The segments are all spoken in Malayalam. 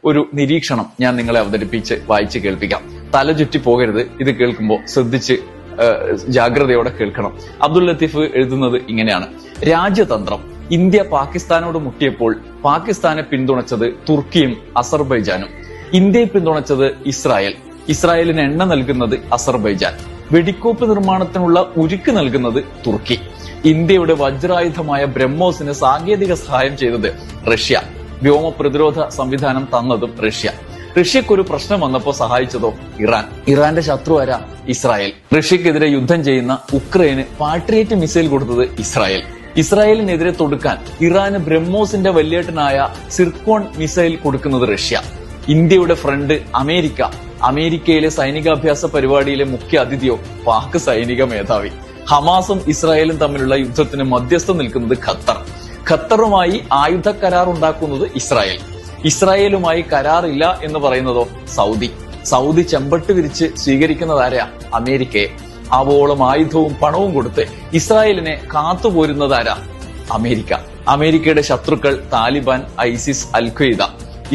ഒരു നിരീക്ഷണം ഞാൻ നിങ്ങളെ അവതരിപ്പിച്ച് വായിച്ച് കേൾപ്പിക്കാം. തല ചുറ്റി പോകരുത്. ഇത് കേൾക്കുമ്പോൾ ശ്രദ്ധിച്ച് ജാഗ്രതയോടെ കേൾക്കണം. അബ്ദുൽ ലത്തീഫ് എഴുതുന്നത് ഇങ്ങനെയാണ്: രാജ്യതന്ത്രം. ഇന്ത്യ പാകിസ്ഥാനോട് മുട്ടിയപ്പോൾ പാകിസ്ഥാനെ പിന്തുണച്ചത് തുർക്കിയും അസർബൈജാനും. ഇന്ത്യയെ പിന്തുണച്ചത് ഇസ്രായേൽ. ഇസ്രായേലിന് എണ്ണ നൽകുന്നത് അസർബൈജാൻ. വെടിക്കോപ്പ് നിർമ്മാണത്തിനുള്ള ഉരുക്ക് നൽകുന്നത് തുർക്കി. ഇന്ത്യയുടെ വജ്രായുധമായ ബ്രഹ്മോസിന് സാങ്കേതിക സഹായം ചെയ്തത് റഷ്യ. വ്യോമ പ്രതിരോധ സംവിധാനം തന്നതും റഷ്യ. റഷ്യക്കൊരു പ്രശ്നം വന്നപ്പോൾ സഹായിച്ചതോ ഇറാൻ. ഇറാന്റെ ശത്രു ആരാ? ഇസ്രായേൽ. റഷ്യക്കെതിരെ യുദ്ധം ചെയ്യുന്ന ഉക്രൈന് പാട്രിയറ്റ് മിസൈൽ കൊടുത്തത് ഇസ്രായേൽ. ഇസ്രായേലിനെതിരെ തൊടുക്കാൻ ഇറാന് ബ്രഹ്മോസിന്റെ വല്യേട്ടനായ സിർക്കോൺ മിസൈൽ കൊടുക്കുന്നത് റഷ്യ. ഇന്ത്യയുടെ ഫ്രണ്ട് അമേരിക്ക. അമേരിക്കയിലെ സൈനികാഭ്യാസ പരിപാടിയിലെ മുഖ്യ അതിഥിയോ പാക് സൈനിക മേധാവി. ഹമാസും ഇസ്രായേലും തമ്മിലുള്ള യുദ്ധത്തിന് മധ്യസ്ഥം നിൽക്കുന്നത് ഖത്തർ. ഖത്തറുമായി ആയുധ കരാർ ഉണ്ടാക്കുന്നത് ഇസ്രായേൽ. ഇസ്രായേലുമായി കരാറില്ല എന്ന് പറയുന്നതോ സൗദി. സൗദി ചെമ്പട്ട് വിരിച്ച് സ്വീകരിക്കുന്നതാരാ? അമേരിക്കയെ. ആവോളം ആയുധവും പണവും കൊടുത്ത് ഇസ്രായേലിനെ കാത്തുപോരുന്നതാരാ? അമേരിക്ക. അമേരിക്കയുടെ ശത്രുക്കൾ താലിബാൻ, ഐസിസ്, അൽ ഖ്വയ്ദ.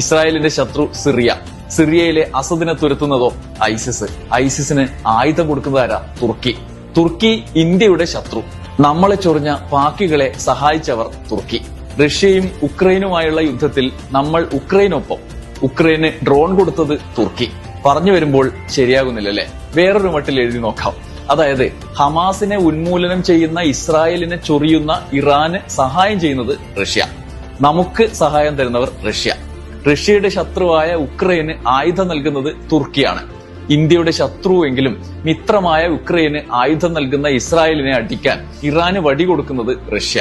ഇസ്രായേലിന്റെ ശത്രു സിറിയ. സിറിയയിലെ അസദിനെ തുരത്തുന്നതോ ഐസിസ്. ഐസിസിന് ആയുധം കൊടുക്കുന്നതാരാ? തുർക്കി. തുർക്കി ഇന്ത്യയുടെ ശത്രു. നമ്മളെ ചൊറിഞ്ഞ പാക്കികളെ സഹായിച്ചവർ തുർക്കി. റഷ്യയും ഉക്രൈനുമായുള്ള യുദ്ധത്തിൽ നമ്മൾ ഉക്രൈനൊപ്പം. ഉക്രൈന് ഡ്രോൺ കൊടുത്തത് തുർക്കി. പറഞ്ഞു വരുമ്പോൾ ശരിയാകുന്നില്ലല്ലേ? വേറൊരു മട്ടിൽ എഴുതി നോക്കാം. അതായത് ഹമാസിനെ ഉന്മൂലനം ചെയ്യുന്ന ഇസ്രായേലിനെ ചൊറിയുന്ന ഇറാന് സഹായം ചെയ്യുന്നത് റഷ്യ. നമുക്ക് സഹായം തരുന്നവർ റഷ്യ. റഷ്യയുടെ ശത്രുവായ ഉക്രൈന് ആയുധം നൽകുന്നത് തുർക്കിയാണ്. ഇന്ത്യയുടെ ശത്രുവെങ്കിലും മിത്രമായ ഉക്രൈന് ആയുധം നൽകുന്ന ഇസ്രായേലിനെ അടിക്കാൻ ഇറാന് വടി കൊടുക്കുന്നത് റഷ്യ.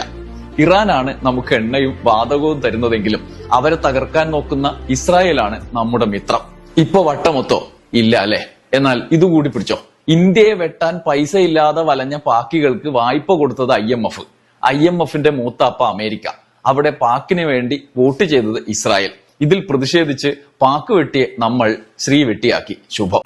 ഇറാനാണ് നമുക്ക് എണ്ണയും വാതകവും തരുന്നതെങ്കിലും അവരെ തകർക്കാൻ നോക്കുന്ന ഇസ്രായേലാണ് നമ്മുടെ മിത്രം. ഇപ്പൊ വട്ടമൊത്തോ? ഇല്ല അല്ലെ? എന്നാൽ ഇതുകൂടി പിടിച്ചോ. ഇന്ത്യയെ വെട്ടാൻ പൈസ ഇല്ലാതെ വലഞ്ഞ പാക്കികൾക്ക് വായ്പ കൊടുത്തത് IMF. IMFന്റെ മൂത്താപ്പ അമേരിക്ക. അവിടെ പാക്കിന് വേണ്ടി വോട്ട് ചെയ്തത് ഇസ്രായേൽ. ഇതിൽ പ്രതിഷേധിച്ച് പാക്ക് വെട്ടിയെ നമ്മൾ ശ്രീ വെട്ടിയാക്കി. ശുഭം.